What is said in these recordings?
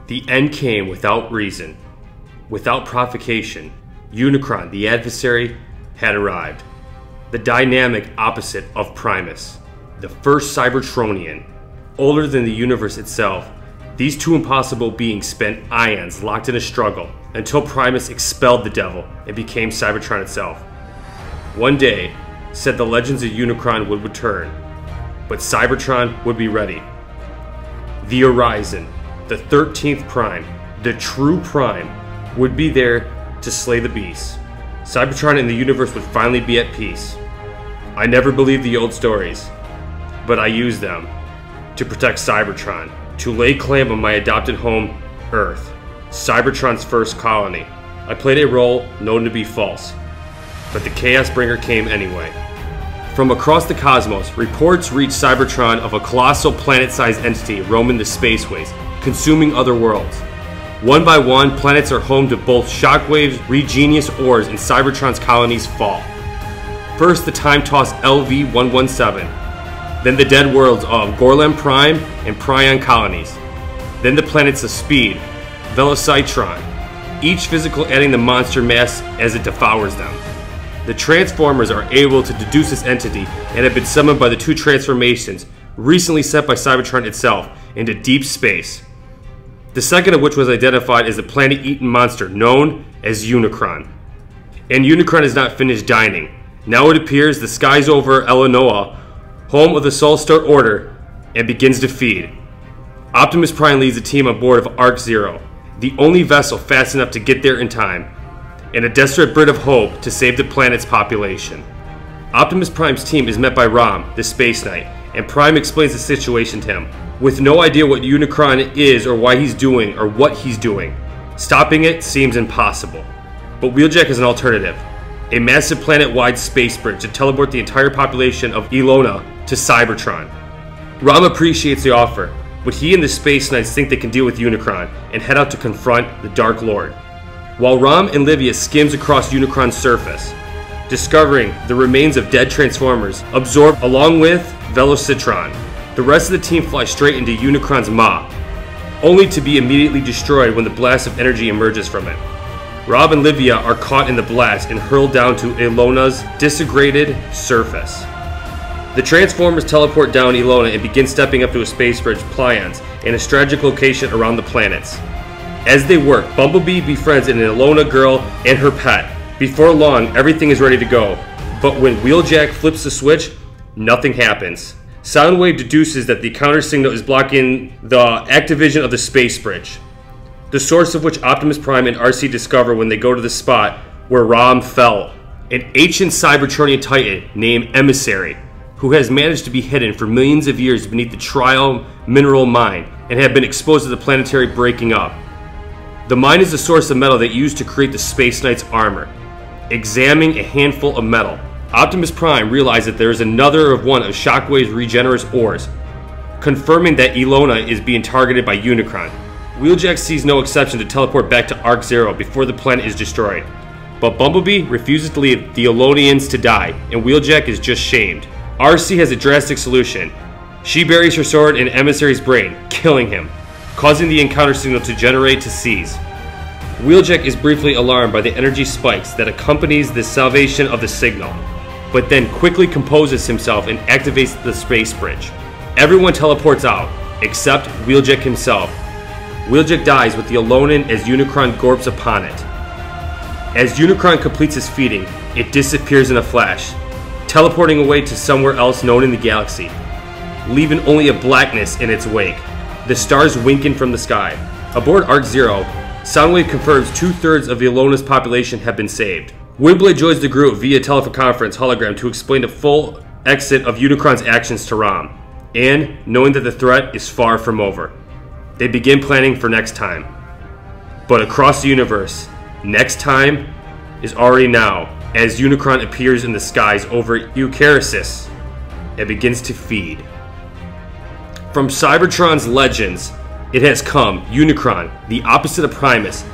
The end came without reason, without provocation. Unicron, the adversary, had arrived. The dynamic opposite of Primus, the first Cybertronian. Older than the universe itself, these two impossible beings spent eons locked in a struggle until Primus expelled the devil and became Cybertron itself. One day, said the Legends of Unicron would return, but Cybertron would be ready. The Horizon, the 13th Prime, the true Prime, would be there to slay the beast. Cybertron and the universe would finally be at peace. I never believed the old stories, but I used them to protect Cybertron, to lay claim on my adopted home, Earth, Cybertron's first colony. I played a role known to be false, but the Chaos Bringer came anyway. From across the cosmos, reports reached Cybertron of a colossal planet-sized entity roaming the spaceways, consuming other worlds. One by one, planets are home to both Shockwave's Regenius ores and Cybertron's colonies fall. First, the time-tossed LV-117, then the dead worlds of Gorlem Prime and Prion colonies, then the planets of Speed, Velocitron, each physical adding the monster mass as it devours them. The Transformers are able to deduce this entity and have been summoned by the two transformations recently sent by Cybertron itself into deep space. The second of which was identified as the planet-eating monster known as Unicron. And Unicron is not finished dining. Now it appears the skies over Elona, home of the Soul Star Order, and begins to feed. Optimus Prime leads a team on board of Arc Zero, the only vessel fast enough to get there in time, and a desperate bit of hope to save the planet's population. Optimus Prime's team is met by Rom, the Space Knight, and Prime explains the situation to him, with no idea what Unicron is or why he's doing or what he's doing. Stopping it seems impossible. But Wheeljack is an alternative, a massive planet-wide space bridge to teleport the entire population of Elona to Cybertron. Rom appreciates the offer, but he and the Space Knights think they can deal with Unicron and head out to confront the Dark Lord. While Rom and Livia skims across Unicron's surface, discovering the remains of dead Transformers absorbed along with Velocitron, the rest of the team flies straight into Unicron's maw, only to be immediately destroyed when the blast of energy emerges from it. Rob and Livia are caught in the blast and hurled down to Elona's disintegrated surface. The Transformers teleport down Elona and begin stepping up to a space bridge, Plions, in a strategic location around the planets. As they work, Bumblebee befriends an Elona girl and her pet. Before long, everything is ready to go, but when Wheeljack flips the switch, nothing happens. Soundwave deduces that the counter signal is blocking the activation of the space bridge, the source of which Optimus Prime and RC discover when they go to the spot where Rom fell, an ancient Cybertronian titan named Emissary, who has managed to be hidden for millions of years beneath the Trial mineral mine and have been exposed to the planetary breaking up. The mine is the source of metal they used to create the Space Knight's armor. Examining a handful of metal, Optimus Prime realizes that there is another of one of Shockwave's regenerous ores, confirming that Elona is being targeted by Unicron. Wheeljack sees no exception to teleport back to Arc Zero before the planet is destroyed. But Bumblebee refuses to leave the Elonians to die, and Wheeljack is just shamed. RC has a drastic solution. She buries her sword in Emissary's brain, killing him, causing the encounter signal to generate to cease. Wheeljack is briefly alarmed by the energy spikes that accompanies the salvation of the signal, but then quickly composes himself and activates the space bridge. Everyone teleports out, except Wheeljack himself. Wheeljack dies with the Elonan as Unicron gorps upon it. As Unicron completes his feeding, it disappears in a flash, teleporting away to somewhere else known in the galaxy, leaving only a blackness in its wake, the stars winking from the sky. Aboard Arc Zero, Soundwave confirms 2/3 of Elona's population have been saved. Windblade joins the group via teleconference hologram to explain the full extent of Unicron's actions to Rom, and knowing that the threat is far from over, they begin planning for next time. But across the universe, next time is already now, as Unicron appears in the skies over Eucharistus and begins to feed. From Cybertron's Legends, it has come, Unicron, the opposite of Primus,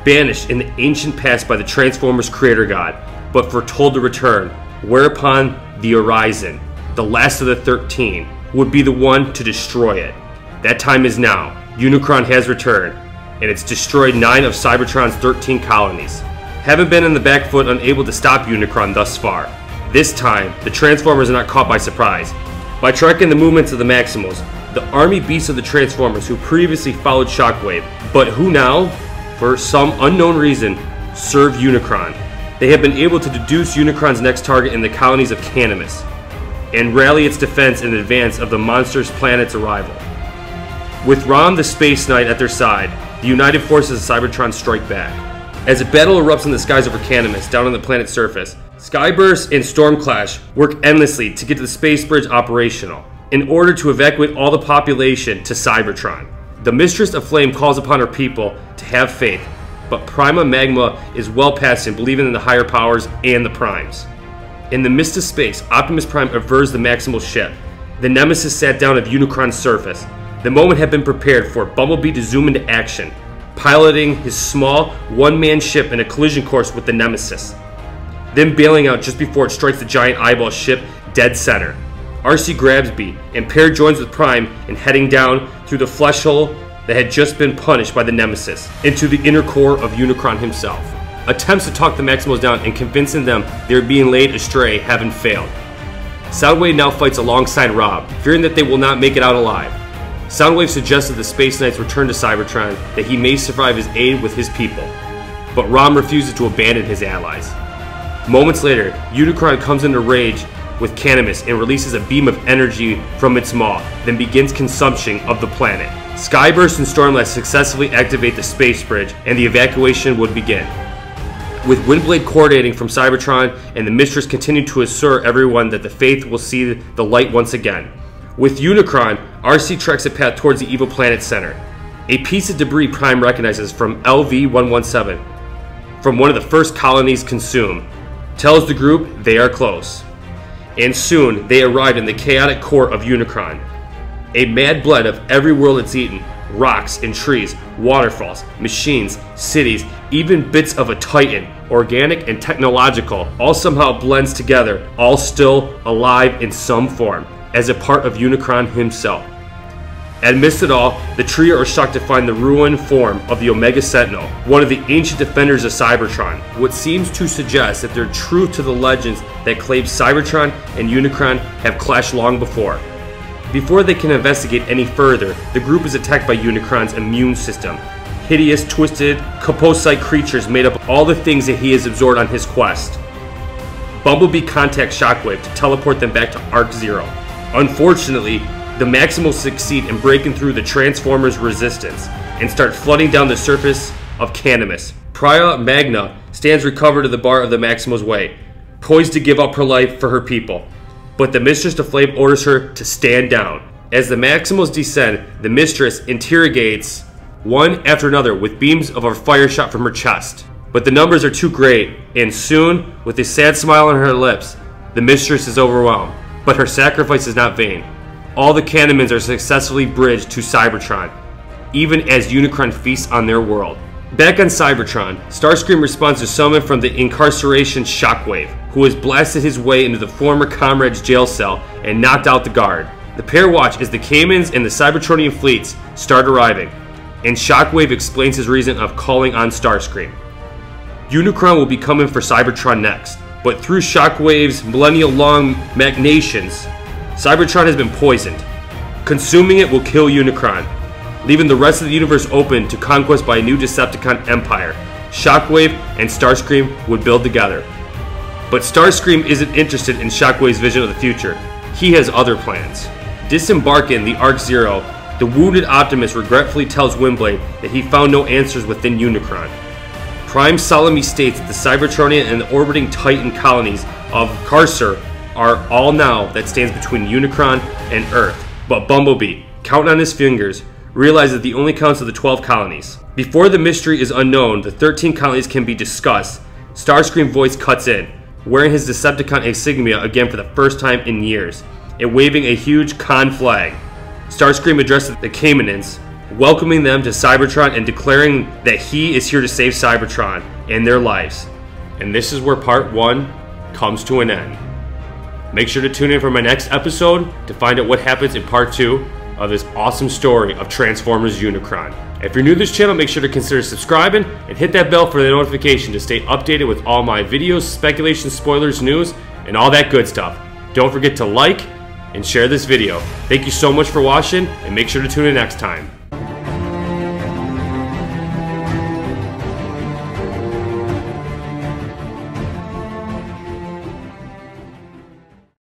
banished in the ancient past by the Transformers creator god, but foretold to return, whereupon the Horizon, the last of the 13, would be the one to destroy it. That time is now. Unicron has returned. and it's destroyed 9 of Cybertron's 13 colonies. Having been in the back foot, unable to stop Unicron thus far. This time, the Transformers are not caught by surprise. By tracking the movements of the Maximals, the army beasts of the Transformers who previously followed Shockwave, but who now, for some unknown reason, serve Unicron. They have been able to deduce Unicron's next target in the colonies of Caminus, and rally its defense in advance of the monster's planet's arrival. With Rom the Space Knight at their side, the united forces of Cybertron strike back. As a battle erupts in the skies over Caminus, down on the planet's surface, Skyburst and Stormclash work endlessly to get the space bridge operational, in order to evacuate all the population to Cybertron. The Mistress of Flame calls upon her people to have faith, but Pyra Magna is well past in believing in the higher powers and the Primes. In the midst of space, Optimus Prime avers the Maximal ship. The Nemesis sat down at Unicron's surface. The moment had been prepared for Bumblebee to zoom into action, piloting his small, one-man ship in a collision course with the Nemesis, then bailing out just before it strikes the giant eyeball ship dead center. RC grabs B, and Pair joins with Prime in heading down through the flesh hole that had just been punished by the Nemesis, into the inner core of Unicron himself. Attempts to talk the Maximals down and convincing them they are being laid astray haven't failed. Soundwave now fights alongside Rob, fearing that they will not make it out alive. Soundwave suggests that the Space Knights return to Cybertron, that he may survive his aid with his people, but Rom refuses to abandon his allies. Moments later, Unicron comes into rage with Caminus and releases a beam of energy from its maw, then begins consumption of the planet. Skyburst and Stormlash successfully activate the space bridge, and the evacuation would begin. With Windblade coordinating from Cybertron, and the Mistress continue to assure everyone that the Faith will see the light once again. With Unicron, RC treks a path towards the evil planet center. A piece of debris Prime recognizes from LV-117, from one of the first colonies consumed, tells the group they are close. And soon, they arrive in the chaotic core of Unicron. A mad blend of every world it's eaten, rocks and trees, waterfalls, machines, cities, even bits of a Titan, organic and technological, all somehow blends together, all still alive in some form, as a part of Unicron himself. Amidst it all, the trio are shocked to find the ruined form of the Omega Sentinel, one of the ancient defenders of Cybertron, what seems to suggest that they're true to the legends that claim Cybertron and Unicron have clashed long before. Before they can investigate any further, the group is attacked by Unicron's immune system. Hideous, twisted, composite creatures made up of all the things that he has absorbed on his quest. Bumblebee contacts Shockwave to teleport them back to Arc Zero. Unfortunately, the Maximals succeed in breaking through the Transformers' resistance and start flooding down the surface of Caminus. Pyra Magna stands recovered to the bar of the Maximals' way, poised to give up her life for her people. But the Mistress of Flame orders her to stand down. As the Maximals descend, the Mistress interrogates one after another with beams of a fire shot from her chest. But the numbers are too great, and soon, with a sad smile on her lips, the Mistress is overwhelmed. But her sacrifice is not vain. All the Caminus are successfully bridged to Cybertron, even as Unicron feasts on their world. Back on Cybertron, Starscream responds to someone from the incarceration Shockwave, who has blasted his way into the former comrade's jail cell and knocked out the guard. The pair watch as the Caminus and the Cybertronian fleets start arriving, and Shockwave explains his reason of calling on Starscream. Unicron will be coming for Cybertron next, but through Shockwave's millennial-long machinations, Cybertron has been poisoned. Consuming it will kill Unicron, leaving the rest of the universe open to conquest by a new Decepticon empire. Shockwave and Starscream would build together. But Starscream isn't interested in Shockwave's vision of the future. He has other plans. Disembarking the Arc Zero, the wounded Optimus regretfully tells Windblade that he found no answers within Unicron. Prime solemnly states that the Cybertronian and the orbiting Titan colonies of Carcer are all now that stands between Unicron and Earth. But Bumblebee, counting on his fingers, realizes the only counts of the 12 colonies. Before the mystery is unknown, the 13 colonies can be discussed. Starscream's voice cuts in, wearing his Decepticon insignia again for the first time in years, and waving a huge Khan flag. Starscream addresses the Caminus, welcoming them to Cybertron and declaring that he is here to save Cybertron and their lives. And this is where part 1 comes to an end. Make sure to tune in for my next episode to find out what happens in part 2. of this awesome story of Transformers Unicron. If you're new to this channel, make sure to consider subscribing and hit that bell for the notification to stay updated with all my videos, speculation, spoilers, news, and all that good stuff. Don't forget to like and share this video. Thank you so much for watching, and make sure to tune in next time.